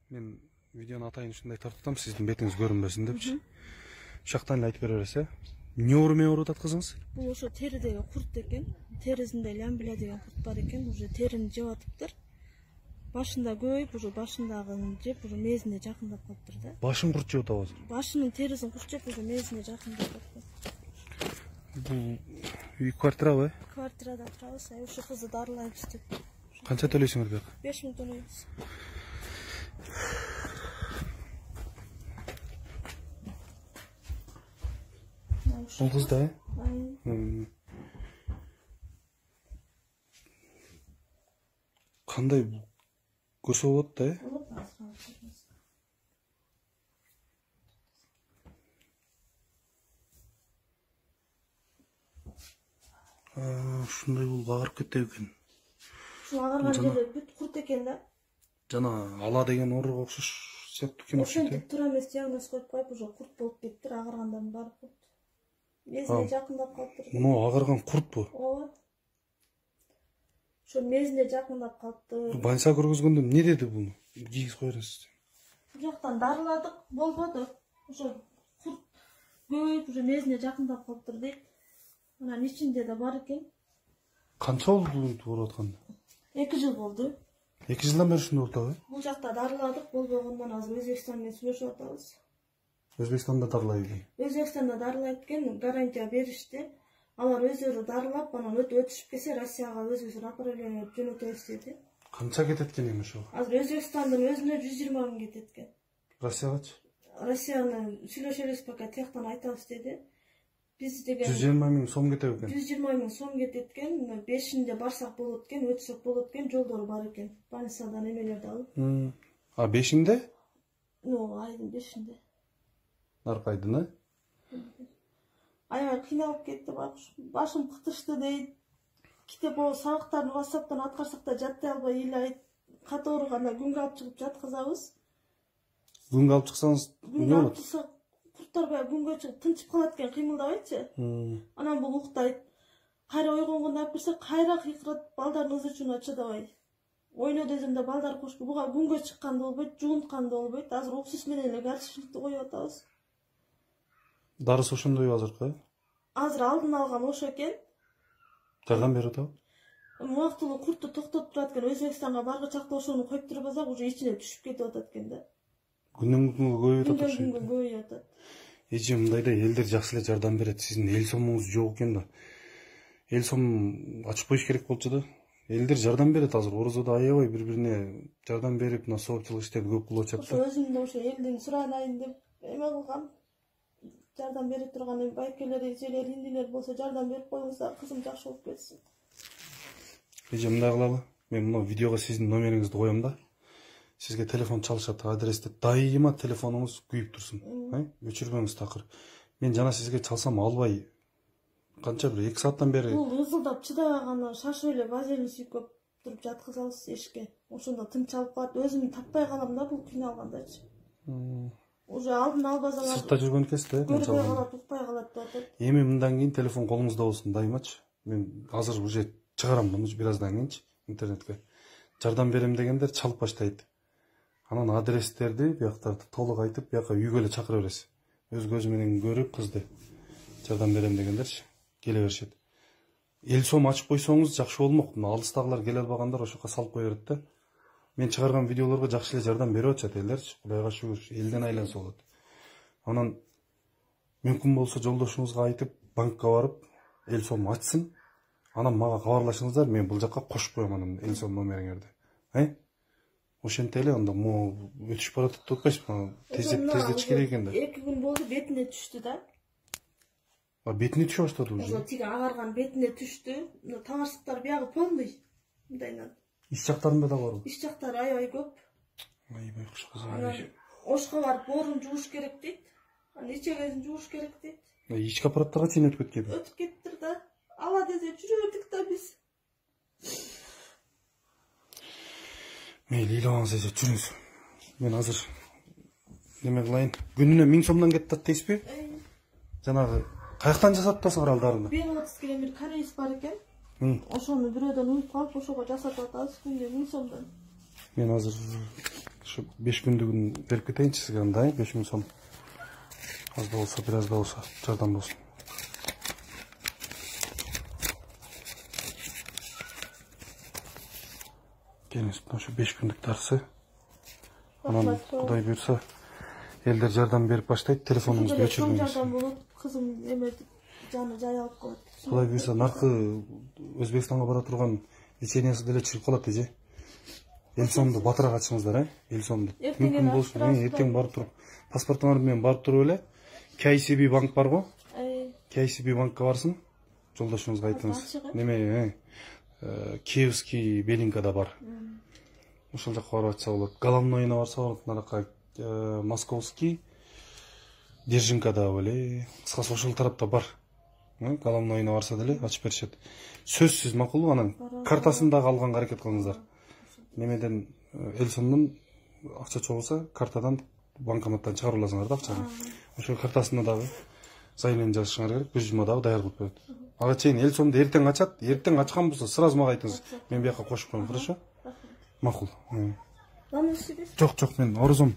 Мен видеоны атайын ушундай тартып атам, сиздин бетиңиз көрүнбөсүн депчи. Шактан эле айтып бере бересиз, э? Эмне оорумен ооруп атат кызыңыз? Бул ошо теридеги курт экен. Терисинде лямбля деген курт бар экен. Уже терини жеп атыптыр. Башында көйүп, уже башындагын жеп, уже мезине жакындап калыптыр да. Башын курт жеп атабы азыр? Башынын терисин курт жеп, уже мезине жакындап калыптыр. Бул үй квартирабы, э? Квартирада турабыз, ушу кызды дарылайбыз деп. Канча төлөйсүңөр бек? 5000 төлөйбүз. Бул кыз да, э? Кандай көрсө болот да, э? Ушундай бул агарып кетти экен. Ушул агарган жерде бүт курт экен да. Жана ала деген ооруга окшош сыяктуу экен. Ошентип тура эмес диагноз коюп коюп, уже курт болуп кетиптир, агаргандардын баары курт. Мезине жакындап калыптыр. Муну агарган куртпу? Ооба. Ошо мезине жакындап калыптыр. Больницага көргөзгөндө эмне деди буну? Кийгиз кое бересиз. Бул жактан дарыладык, болбоду. Ошо курт көбөйүп, уже мезине жакындап калыптыр дейт. Анан ичинде да бар экен. Канча болду ооруп атканда? 2 жыл болду. 2 жылдан бери ушундай болуп атабы? Бул жакта дарыладык, болбогондон азыр Өзбекстан менен сүйлөшүп атабыз. Өзбекстанда дарылай экен. Өзбекстанда дарылайт экен, гарантия беришти. Алар өздөрү дарылап, анан өтүшүп келсе Россияга өзүбүз направление жөнөтөбүз деди. Канча кетет экен эми ошо? Азыр Өзбекстандын өзүнө 120 000 кетет экен. Россиягачы? Россияны сүйлөшөбүз пока тияктан айтабыз деди. Биз деген 120 000 сом кетет экен. 120 000 сом кетет экен. 5-inde барсак болот экен, өтсөк болот экен, жолдору бар экен. Больницадан эмелерди алып. А 5-inde? Айдын 5-inde. Наркы айдын, э? Аябай кыйналып кетти, башым кытышты дейт. Китеп о сабактарын WhatsApp'тан аткарсак да жаттай албай ыйлайт. Каты ооруганда күнгө алып чыгып жаткызабыз. Күнгө алып чыксаңыз эмне болот? Курттар баягы күнгө чыгып тынчып калат экен, кыймылдабайчы. Анан бул уктайт. Кайра ойгонгондо алып берсек, кайра кыйкырат, балдардын ызычууна чыдабай. Ойно дезимде балдар кошку, буга күнгө чыкканда болбойт, жуунтканда болбойт. Азыр уксус менен эле горчичникти коюп атабыз. Дарысы ошондой азыркы, э? Азыр алдын алган ошо экен. Жардам берип атабы? Убактылуу куртту токтотуп турат экен, Өзбекстанга баргычакта ошону коюп турбасак, уже ичине түшүп кетип атат экен да. Күндөн күнгө көбөйүп атат ошо. Күндөн күнгө көбөйүп атат. Эже мындайда элдер жакшы эле жардам берет. Сиздин эл сомуңуз жок экен да. Эл сом ачып коюш керек болчу да. Элдер жардам берет азыр. Орозодо аябай бири-бирине жардам берип, мына соопчулук иштерди көп кылып атышат да. Ошо өзүм да ошо элдин суранайын деп эме кылгам. Жардам берип турган байкелер, эжелер, индилер болсо жардам берип коюңуздар, кызым жакшы болуп кетсин. Эже мындай кылалы. Мен мына видеого сиздин номериңизди коем да. Сизге телефон чалышат, адресте дайыма телефонуңуз күйүп турсун. Өчүрбөңүз такыр. Мен жана сизге чалсам албай. Канча бир 2 сааттан бери. Бул ызылдап чыдабаганы шашып эле вазелин сүйкөп туруп жаткызабыз эшикке. Ошондо тынч алып калат. Өзүм таппай калам да бул кыйналгандачы. Уже алдын албасаңар. Сыртта жүргөн кезде, көрбөй калат, укпай калат деп атат. Эми мындан кийин телефон колуңузда болсун дайымачы. Мен азыр уже чыгарам муну бир аздан кийинчи интернетке. Жардам берем дегендер чалып баштайт. Анан адрестерди, бияктарды толук айтып, бияка үйгө эле чакыра бересиз. Өз көзү менен көрүп кызды жардам берем дегендерчи келе беришет. Эл сом ачып койсоңуз жакшы болмок. Мына алыстагылар келе албагандар ошока салып кое берет да. Мен чыгарган видеолорго жакшы эле жардам берип атышат элдерчи. Кудайга шүгүр, элден айланса болот. Анан мүмкүн болсо жолдошуңузга айтып, банкка барып, эл сом ачсын. Анан мага кабарлашыңыздар, мен бул жакка кошуп коем анан эл сом номериңерди. Ошентип эле анда могу өтүшүп баратат деп атпайсызбы? Тездетиш керек экен да. 2 күн болду, бетине түштү да. Бетине түшө баштады уже. Ошо тиги агарган бетине түштү. Табарсыктар биягы полный. Мындайнан. Иш жактарында да барбы? Иш жактары аябай көп. Аябай куш кызым. Ошко барып боорун жууш керек дейт. Анан ичегесин жууш керек дейт. Ички аппараттарга чейин өтүп кеткен. Өтүп кеттир да. Ала дезе жүрөдүк да биз. Мейли илабаңыз эже, жүрүңүз. Мен азыр неме кылайын. Күнүнө 1000 сомдон кетет дейсизби? Жанагы каяктан жасап атасыз аралдарында? Беловодск деген бир кореец бар экен. Ошону бирөөдөн уюп калып, ошого жасатып атабыз күнгө 1000 сомдон. Мен азыр ушу 5 күндүгүн берип кетейинчи сизге андай 5.000 сом. Аз да болсо, бир аз да болсо жардам болсун. Келиңиз, ошо 5 күндүк дарсы. Анан Кудай буйрса, элдер жардам берип баштайт, телефонуңузду өчүрбөңүз. Жардам болот, кызым эме жаны жай алып коет. Кудай буйрса, наркы Өзбекстанга бара турган лечениясы деле чыгып калат эже. Эл сомду батыраак ачыңыздар, эл сомду. Мүмкүн болсун, эртең барып туруп, паспортуңар менен барып туруп эле, KCB банк бар го? KCB банкка барсын, жолдошуңузга айтыңыз. Неме, Киевский Белинкада бар. Ошол жакка барып атса болот. Головноюна барса болот, наракка Московский Держинкада беле. Кыскасы ошол тарапта бар. Головноюна барса деле ачып беришет. Сөзсүз макулбу, анан картасын дагы алганга аракет кылыңыздар. Немеден эл сомдон акча чогулса, картадан банкоматтан чыгарып аласыңар да акчаны. Ошол картасына дагы заявление жазышыңар керек, 100 жума дагы даяр кылып берет. Ага чейин эл сомду эртең ачат, эртең ачкан болсо сразу мага айтыңыз. Мен бияка кошуп коем, хорошо? Макул. Намыс сибиз? Жок, мен орозом.